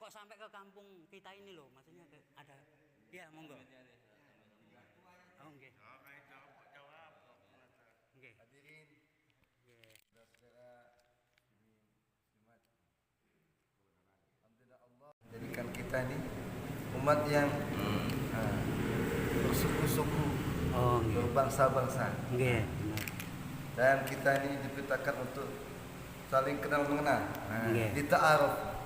kok sampai ke kampung kita ini loh, maksudnya ada. Ya monggo. Oh nggih. Nggih. Hadirin, saudara-saudara muslimat. Alhamdulillah Allah jadikan kita ini umat yang bersuku-suku, berbangsa-bangsa. Nggih. Dan kita ini diperintahkan untuk saling kenal mengenal, dita'aruf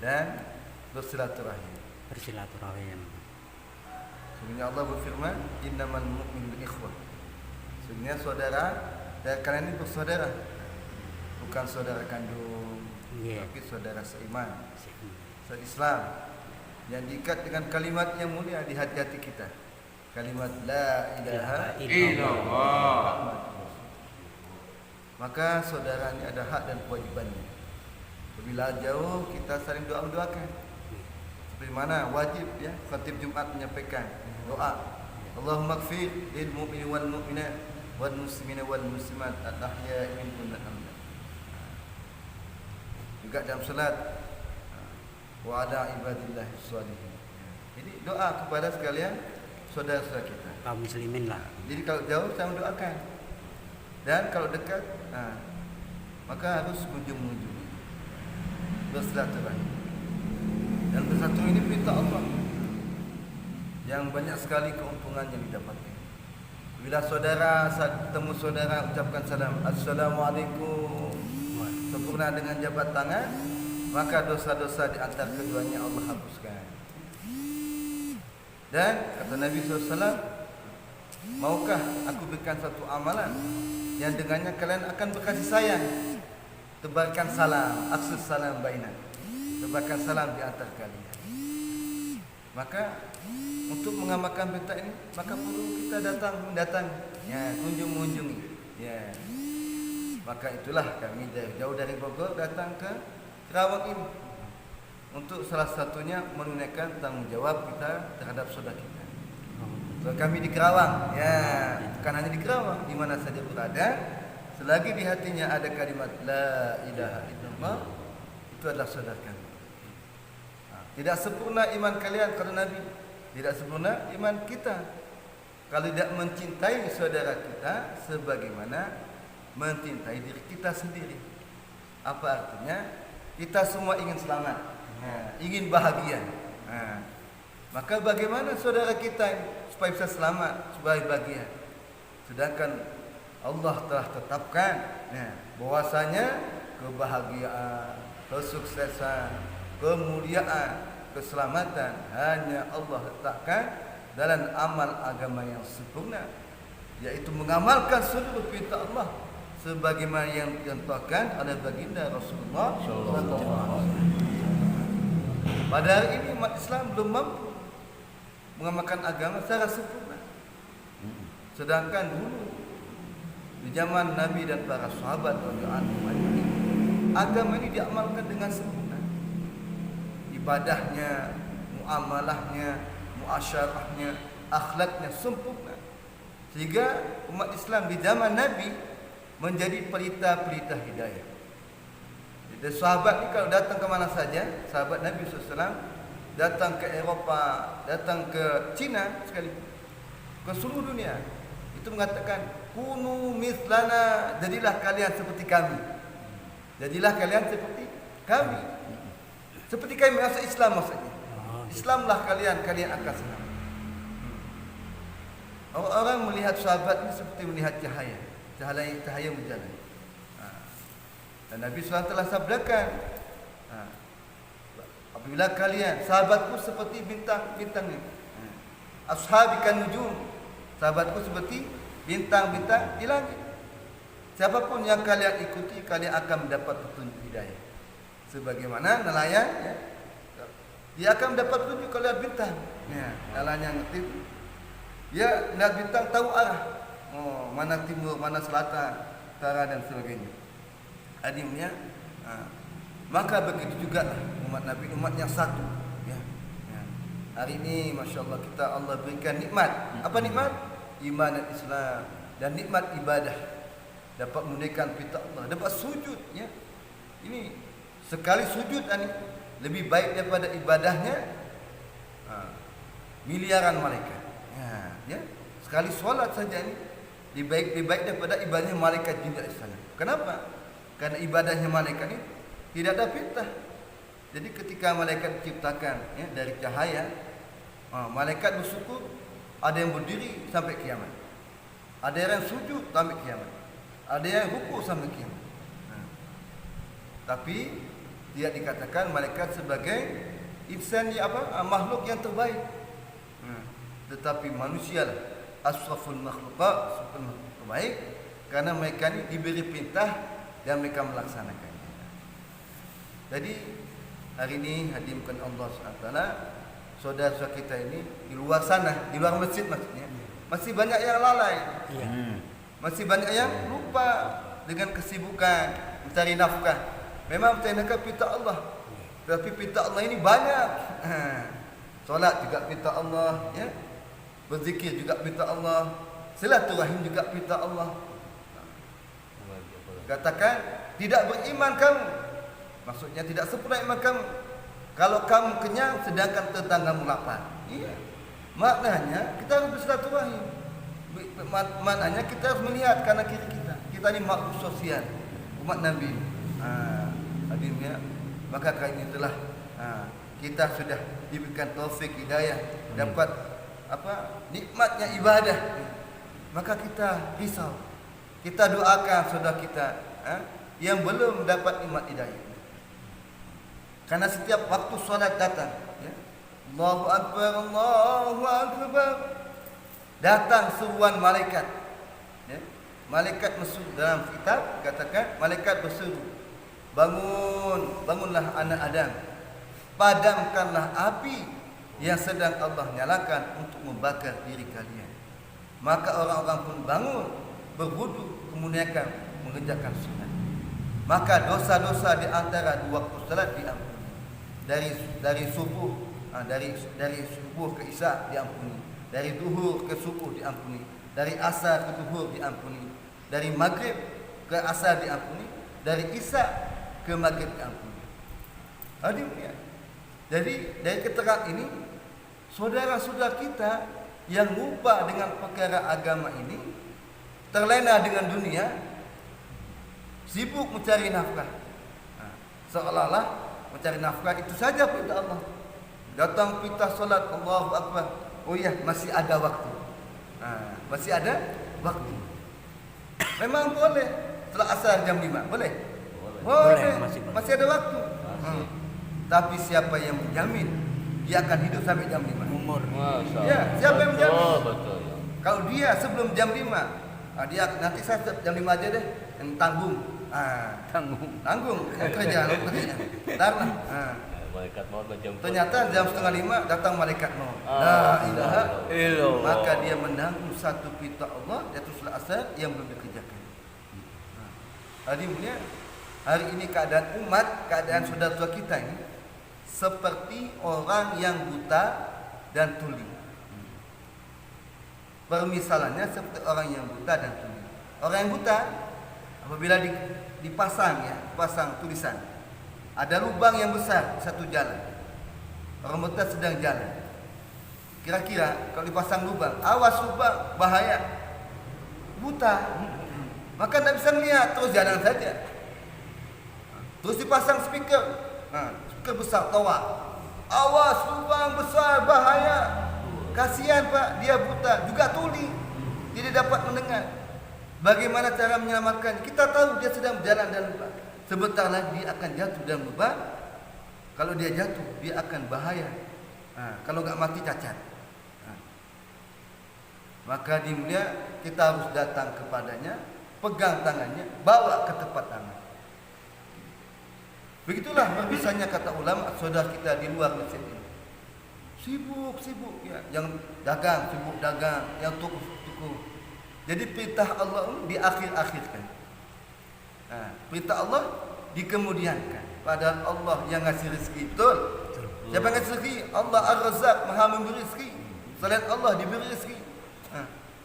dan bersilaturahim. Sebenarnya Allah berfirman, innamal mu'minun ikhwah. Sebenarnya saudara dan kalian ini bersaudara, bukan saudara kandung, tapi saudara seiman, se-Islam, yang diikat dengan kalimat yang mulia di hati kita. Kalimat la ilaha illallah. Maka saudara ini ada hak dan kewajibannya. Bila jauh kita saling doakan. Seperti mana wajib ya khatib Jumat menyampaikan doa. Allahumma ighfir lil mu'minin wal mu'minat wal muslimina wal muslimat al-ahya'i minhum wal amwat. Juga dalam salat wa ala ibadillahi sholihin. Jadi doa kepada sekalian saudara-saudara kita. Kaum muslimin lah. Jadi kalau jauh saya doakan. Dan kalau dekat, maka harus kunjung-kunjung. Bersilaturahim. Dan bersatu ini perintah Allah yang banyak sekali keuntungan yang didapatkan. Bila saudara saat ketemu saudara ucapkan salam, Assalamualaikum, sempurna dengan jabat tangan, maka dosa-dosa di antara keduanya Allah hapuskan. Dan kata Nabi SAW, maukah aku berikan satu amalan yang dengannya kalian akan berkasih sayang? Tebarkan salam, aksus salam bainan. Tebarkan salam di antara kalian. Maka untuk mengamalkan perintah ini, maka perlu kita datang, ya, mengunjungi, ya. Maka itulah kami jauh dari Bogor datang ke Kerawang ini untuk salah satunya menunaikan tanggung jawab kita terhadap saudara kita. So, kami di Kerawang, ya, bukan hanya di Kerawang, di mana saja berada, selagi di hatinya ada kalimat la ilaha illallah, itu adalah saudara kami. Tidak sempurna iman kalian kata Nabi, tidak sempurna iman kita kalau tidak mencintai saudara kita sebagaimana mencintai diri kita sendiri. Apa artinya? Kita semua ingin selamat, ingin bahagia. Maka bagaimana saudara kita supaya bisa selamat, supaya bahagia? Sedangkan Allah telah tetapkan bahwasanya kebahagiaan, kesuksesan, kemuliaan, keselamatan hanya Allah letakkan dalam amal agama yang sempurna, yaitu mengamalkan seluruh perintah Allah sebagaimana yang dicontohkan oleh baginda Rasulullah SAW. Pada hari ini umat Islam belum mampu mengamalkan agama secara sempurna. Sedangkan dulu di zaman Nabi dan para sahabat agama ini diamalkan dengan sempurna. Ibadahnya, muamalahnya, muasyarahnya, akhlaknya sempurna. Sehingga umat Islam di zaman Nabi menjadi pelita-pelita hidayah. Jadi sahabat ni kalau datang ke mana saja, sahabat Nabi SAW datang ke Eropah, datang ke China sekali, ke seluruh dunia, itu mengatakan kunu mislana, jadilah kalian seperti kami. Jadilah kalian seperti kami. Seperti kami masuk Islam maksudnya. Islamlah kalian akan selamat. Orang melihat sahabat ini seperti melihat cahaya berjalan. Dan Nabi SAW telah sabdakan, apabila kalian, sahabatku seperti bintang-bintang ini, ashabikan nujum, sahabatku seperti bintang-bintang di langit. Siapapun yang kalian ikuti, kalian akan mendapat petunjuk hidayah. Sebagaimana nelayan, ya, dia akan mendapat petunjuk kalau lihat bintang. Ya, nelayan yang ngerti, dia lihat bintang tahu arah. Oh, mana timur, mana selatan, utara dan sebagainya. Adimnya, maka begitu juga umat Nabi, umat yang satu. Ya. Hari ini, masya Allah, kita Allah berikan nikmat. Apa nikmat? Iman dan Islam dan nikmat ibadah. Dapat menunaikan perintah Allah, dapat sujud. Ya. Ini sekali sujud, lebih baik daripada ibadahnya miliaran malaikat. Ya. Sekali solat saja ini lebih baik daripada ibadahnya malaikat Jibril alaihissalam. Kenapa? Karena ibadahnya malaikat ini tidak ada fitnah. Jadi ketika malaikat diciptakan ya, dari cahaya, malaikat bersyukur, ada yang berdiri sampai kiamat, ada yang sujud sampai kiamat, ada yang rukuk sampai kiamat. Tapi tidak dikatakan malaikat sebagai insan makhluk yang terbaik. Tetapi manusia asraful makhluqat, terbaik, karena mereka ini diberi perintah dan mereka melaksanakannya. Jadi hari ini hadirin Allah SWT, saudara-saudara kita ini di luar sana, di luar masjid maksudnya, masih banyak yang lalai. Masih banyak yang lupa dengan kesibukan mencari nafkah. Memang mencari nafkah perintah Allah, tapi perintah Allah ini banyak. Solat juga perintah Allah, ya. Berzikir juga perintah Allah, silaturahim juga perintah Allah. Katakan tidak beriman kamu, maksudnya tidak sempurna iman kamu kalau kamu kenyang sedangkan tetanggamu lapar. Iya. Maknanya kita harus bersilaturahim. Maknanya kita harus melihat kanan kiri kita. Kita ini makhluk sosial, umat Nabi. Hadirin, maka kali ini telah kita sudah diberikan taufik hidayah, dapat nikmatnya ibadah. Maka kita risau, kita doakan saudara kita yang belum dapat nikmat hidayah. Karena setiap waktu solat datang, ya, Allahu Akbar, Allahu Akbar, datang seruan malaikat. Ya. Malaikat berseru, dalam kitab katakan malaikat berseru, bangunlah anak Adam, padamkanlah api yang sedang Allah nyalakan untuk membakar diri kalian. Maka orang-orang pun bangun, berwudu, kemudian mengerjakan sunat. Maka dosa-dosa di antara dua waktu salat diampuni. Dari subuh, dari subuh ke isya diampuni. Dari duhur ke subuh diampuni. Dari asar ke duhur diampuni. Dari maghrib ke asar diampuni. Dari isya ke maghrib diampuni. Hadirin, jadi dari keterangan ini, saudara-saudara kita yang lupa dengan perkara agama ini, terlena dengan dunia, sibuk mencari nafkah. Seolah-olah mencari nafkah itu saja perintah Allah. Datang perintah solat, Allahu Akbar. Oh ya, masih ada waktu. Masih ada waktu. Memang boleh setelah asar jam 5, boleh? Boleh. Masih ada waktu. Tapi siapa yang menjamin dia akan hidup sampai jam 5? Umur. Ya, siapa yang menjamin? Betul. Kalau dia sebelum jam 5, dia nanti saya jam 5 aja deh, yang tanggung. Tanggung kerja. Ntar lah. Malaikat maut menjemput. Ternyata jam setengah 5 datang malaikat maut. La ilaha illallah. Maka dia menanggung satu perintah Allah, yaitu salat asar yang belum dikerjakan. Hari mulia, hari ini keadaan umat, keadaan saudara-saudara kita ini seperti orang yang buta dan tuli. Permisalannya seperti orang yang buta dan tuli. Orang yang buta apabila dipasang tulisan, ada lubang yang besar satu jalan, orang buta sedang jalan, kira-kira kalau dipasang lubang, awas lubang, bahaya, buta, maka tidak bisa melihat, terus jalan saja. Terus dipasang speaker besar, tawa, awas lubang besar, bahaya. Kasihan Pak, dia buta, juga tuli, tidak dapat mendengar. Bagaimana cara menyelamatkan? Kita tahu dia sedang berjalan dalam lubang. Sebentar lagi dia akan jatuh dalam lubang. Kalau dia jatuh, dia akan bahaya. Kalau nggak mati cacat. Maka dimulia kita harus datang kepadanya, pegang tangannya, bawa ke tempat aman. Begitulah berbisanya kata ulama saudara kita di luar masjid ini. Sibuk ya, yang dagang sibuk dagang, yang tuku. Jadi perintah Allah di akhir-akhirkan. Perintah Allah dikemudiankan. Padahal Allah yang ngasih rezeki, betul? Siapa yang ngasih rezeki? Allah Ar-Razzaq, Maha memberi rezeki. Selain Allah diberi rezeki.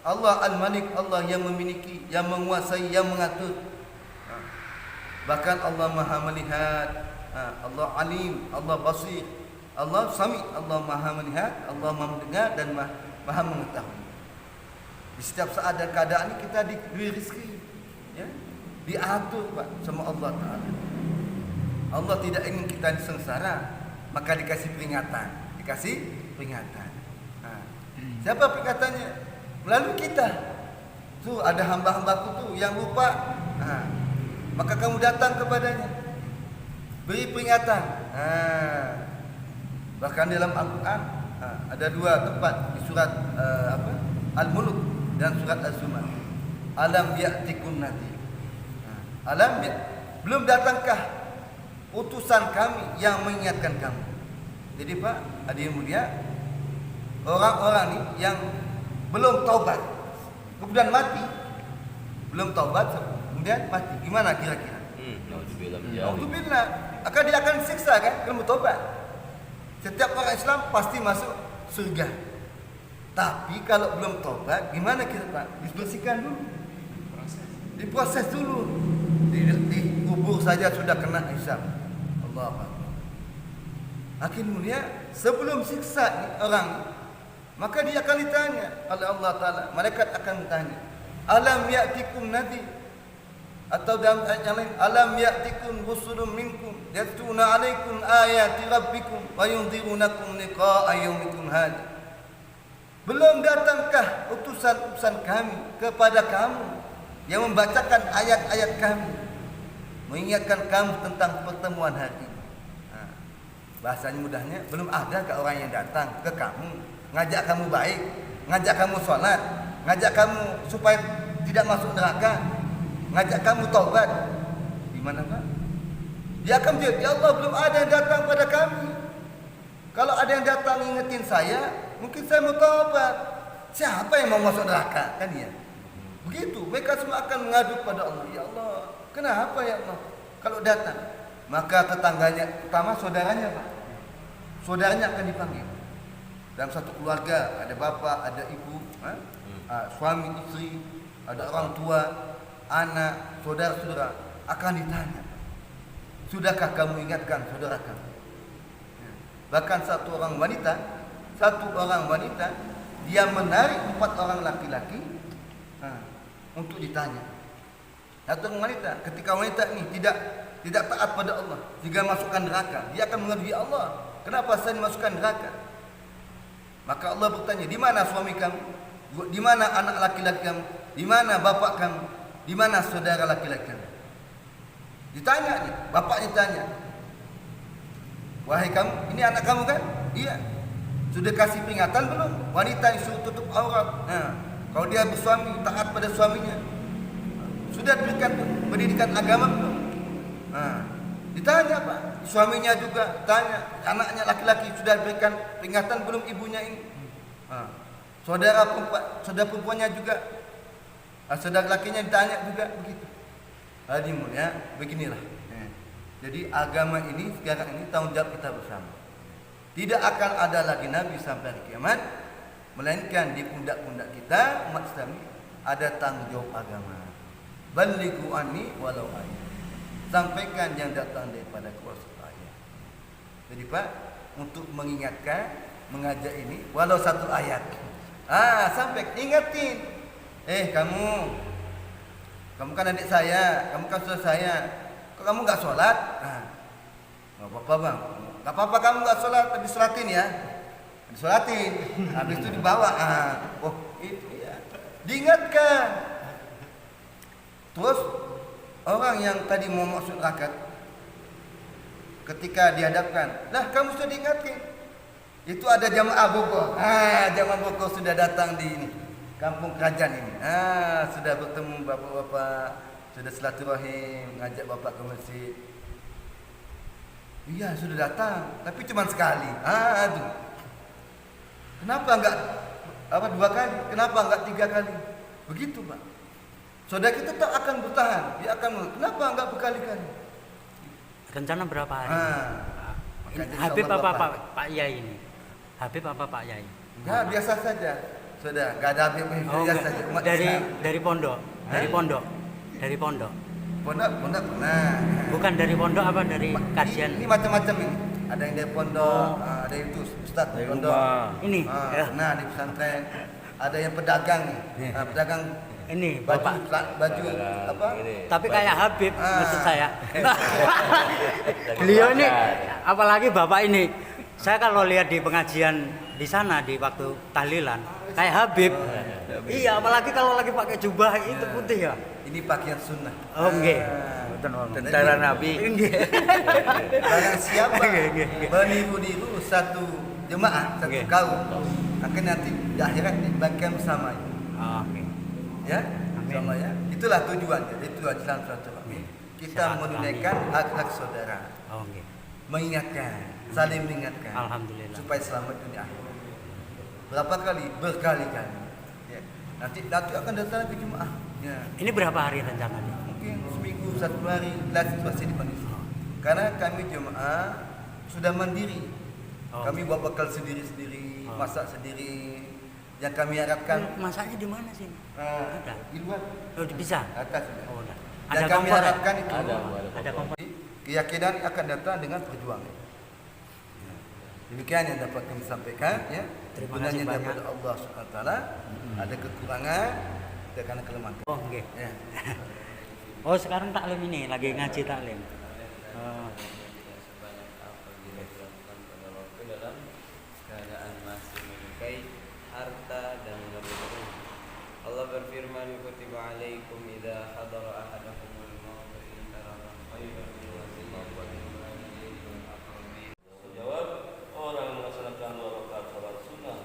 Allah Al-Malik, Allah yang memiliki, yang menguasai, yang mengatur. Bahkan Allah Maha melihat, Allah alim, Allah basir, Allah sami, Allah maha melihat, Allah maha mendengar dan maha mengetahui. Di setiap saat dan keadaan ini kita diberi rezeki, ya, diatur Pak sama Allah Taala. Allah tidak ingin kita sengsara, maka dikasih peringatan, Siapa peringatannya? Melalui kita. Tuh ada hamba-hambaku tuh yang lupa, maka kamu datang kepadanya, beri peringatan. Bahkan dalam Al-Quran ada 2 tempat di surat Al-Mulk dan surat Az-Zumar. Alam ya'tikum nadhir. Belum datangkah utusan kami yang mengingatkan kamu? Jadi Pak, hadirin mulia, orang-orang ini yang belum taubat kemudian mati, kemudian mati, gimana kira-kira? Alhamdulillah, akan dia akan siksa kan kalau bertobat. Setiap orang Islam pasti masuk surga. Tapi kalau belum tobat, gimana kita Pak? Dibersihkan dulu, diproses dulu, dikubur saja sudah kena hisab. Allah Akbar. Akhir mulia, sebelum siksa orang, maka dia akan ditanya oleh Allah Ta'ala. Malaikat akan bertanya, alam ya'tikum nadhir, atau dalam ayat yang lain, alam ya'tikum rusulun minkum yatluna 'alaikum ayati rabbikum wa yunzirunakum liqa'a yaumikum hadha. Belum datangkah utusan kami kepada kamu yang membacakan ayat-ayat kami, mengingatkan kamu tentang pertemuan hari ini? Bahasanya mudahnya, belum ada ke orang yang datang ke kamu, ngajak kamu baik, ngajak kamu sholat, ngajak kamu supaya tidak masuk neraka, ngajak kamu taubat. Di mana Pak? Dia akan menjawab, ya Allah, belum ada yang datang pada kami. Kalau ada yang datang ingetin saya, mungkin saya mau taubat. Siapa yang mau masuk neraka? Kan dia. Begitu, mereka semua akan mengadu pada Allah. Ya Allah, kenapa ya Allah? Kalau datang, maka tetangganya, utama saudaranya Pak, saudaranya akan dipanggil. Dalam satu keluarga ada bapak, ada ibu, suami, istri, ada orang tua, anak, saudara-saudara, akan ditanya, sudahkah kamu ingatkan saudara kamu? Bahkan satu orang wanita, dia menarik 4 orang laki-laki untuk ditanya. Satu orang wanita, ketika wanita ini tidak taat pada Allah, jika masukkan neraka, dia akan mengadu, ya Allah, kenapa saya dimasukkan neraka? Maka Allah bertanya, di mana suami kamu? Di mana anak laki-laki kamu? Di mana bapak kamu? Di mana saudara laki-laki kamu? Ditanya nih, bapaknya tanya, wahai kamu, ini anak kamu kan? Iya. Sudah kasih peringatan belum? Wanita yang suruh tutup aurat. Kalau dia bersuami, taat pada suaminya, sudah diberikan pendidikan agama belum? Ditanya Pak, suaminya juga tanya, anaknya laki-laki sudah diberikan peringatan belum ibunya ini? Saudara perempuannya juga, saudara lakinya ditanya juga begitu. Hadirin mulia, beginilah. Jadi agama ini sekarang ini tanggung jawab kita bersama. Tidak akan ada lagi Nabi sampai hari kiamat, melainkan di pundak-pundak kita umat Islam ada tanggung jawab agama. Balighu anni walau ayat. Sampaikan yang datang daripada kuasa ayat. Jadi Pak, untuk mengingatkan, mengajak ini walau 1 ayat. Sampai ingatin. Kamu kan adik saya, kamu kan saudara saya. Kok kamu enggak sholat? Enggak apa-apa Bang. Enggak apa-apa kamu enggak sholat, tapi sholatin ya. Disolatin. Habis itu dibawa. Itu ya. Diingatkan. Terus orang yang tadi mau masuk neraka, ketika dihadapkan, lah kamu sudah diingatkan. Itu ada jamaah Bogor. Jamaah Bogor sudah datang di ini, kampung kerajaan ini. Sudah bertemu bapak-bapak, sudah silaturahim, ngajak bapak ke masjid. Iya, sudah datang, tapi cuma sekali. Aduh. Kenapa enggak 2 kali? Kenapa enggak 3 kali? Begitu, Pak. Saudara kita tak akan bertahan, dia akan kenapa enggak berkali-kali? Rencana berapa hari? Habib apa Pak Yai ini? Habib apa Pak Yai? Enggak, biasa saja. Sudah, enggak ada habib, biasa saja. Dari pondok. Dari pondok. Pondok pernah. Bukan dari pondok apa dari kajian? Ini macam-macam ini. Ada yang dari pondok, ada yang itu ustaz dari pondok. Ini. Ya. Nah, di pesantren. Ada yang pedagang nih. Pedagang Ini baju Bapak. baju apa? Tapi kayak Habib maksud saya. Beliau ini apalagi Bapak ini. Saya kalau lihat di pengajian di sana di waktu tahlilan kayak Habib. Iya, apalagi kalau lagi pakai jubah itu putih ya. Ini pakaian sunnah. Oh nggih. Tentara Nabi. Nggih. Barang siapa meniru-niru satu jemaah, satu Oke. kaum, akan nanti di akhirat dibagikan bersama. Oke. Ya, Amin. sama ya. Itulah tujuannya. Itu dalam suatu kita Silaturahmi. menunaikan hak-hak saudara, Oh nggih. mengingatkan, saling mengingatkan, Alhamdulillah. supaya selamat dunia akhirat. Berapa kali? Berkali-kali. Ya. Nanti akan datang ke jemaah. Ya. Ini berapa hari rencananya? Mungkin seminggu, 1 hari, lihat situasi di kondisi. Karena kami jemaah sudah mandiri. Oh. Kami bawa bekal sendiri-sendiri, Oh. masak sendiri. Yang kami harapkan Masaknya di mana sih? Ada. di luar, Oh, bisa. atas sudah. Oh, udah. Yang Ada kami kompor. Ya? harapkan itu Ada kompor. keyakinan akan datang dengan perjuangan. Demikian yang dapat kami sampaikan. Ya. Terima Gunanya kasih banyak. daripada Allah SWT. Ada kekurangan, ada karena kelemahan. Oh nggih. Ya. Oh sekarang taklim ini lagi ngaji taklim. Oh. Dalam keadaan masih menyukai harta dan mengerjakan. Allah berfirman, kutiba alaikum idza hadara ahadakumul maut in taraka khairan wasiyatan lil walidayni wal aqrabin. Jawab, orang melaksanakan 2 rakaat salat sunnah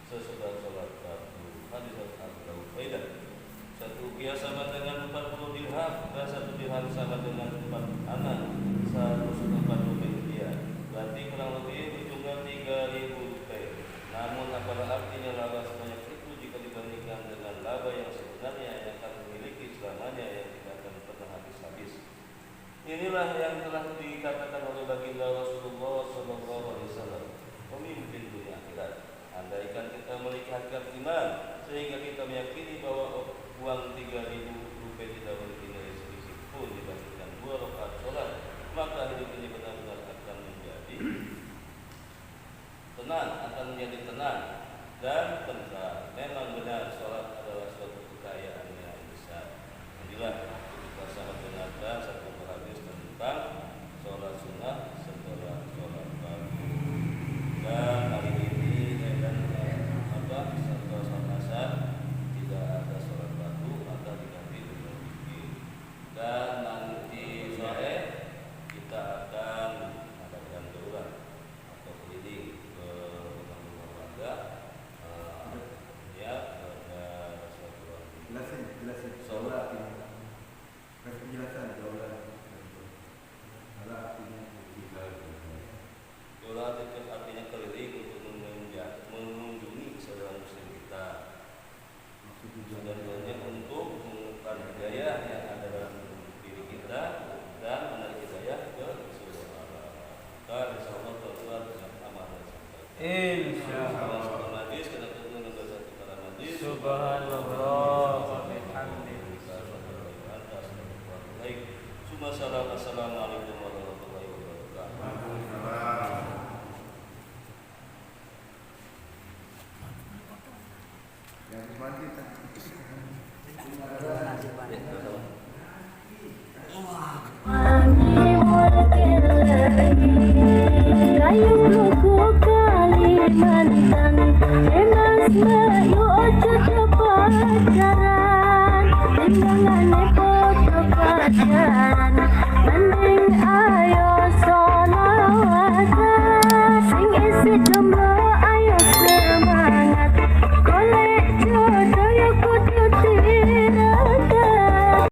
sesudah salat fardu. Hadis Abu Faidah. 1 rupiah sama dengan 40 dirham dan 1 dirham sama dengan 4 anak. 140 rupiah. Berarti kurang lebih ujungnya 3.000 rupiah. Namun apalah artinya laba sebanyak itu jika dibandingkan dengan laba yang sebenarnya yang akan memiliki selamanya yang tidak akan pernah habis-habis. Inilah yang telah dikatakan oleh baginda Rasulullah SAW, pemimpin dunia akhirat. Andaikan kita melihatkan iman sehingga kita meyakini bahwa uang 3.000 rupiah tidak bernilai sedikit pun dibandingkan 2 rakaat sholat, maka hidup ini benar-benar akan menjadi tenang dan tentram. Memang benar sholat adalah suatu kekayaan yang besar. Inilah kita sangat benarkan satu hadis tentang sholat sunnah setelah sholat fardu. Dan hari ini setelah sholat asar tidak ada sholat fardu maka diganti dengan zikir. Dan nanti sore kita akan mengadakan daulah atau keliling ke rumah-rumah warga. Ya, ada suatu Jelasin. sholat. Kasih penjelasan daulah. Daulah artinya Daulah itu artinya keliling untuk mengunjungi saudara muslim kita. Sebenarnya untuk mengungkapkan hidayah yang ada dalam diri kita dan menarik hidayah ke seluruh alam. Dan insyaallah tuan-tuan dengan amal dan sampaikan. Insyaallah. Hadis kena ketemu dengan satu kata hadis. Subhanallah wa bihamdihi. Assalamualaikum warahmatullahi wabarakatuh. yang dimandi Kayuku Kalimantan, emas bayu ojo pacaran, timbangane foto pacaran, mending ayo so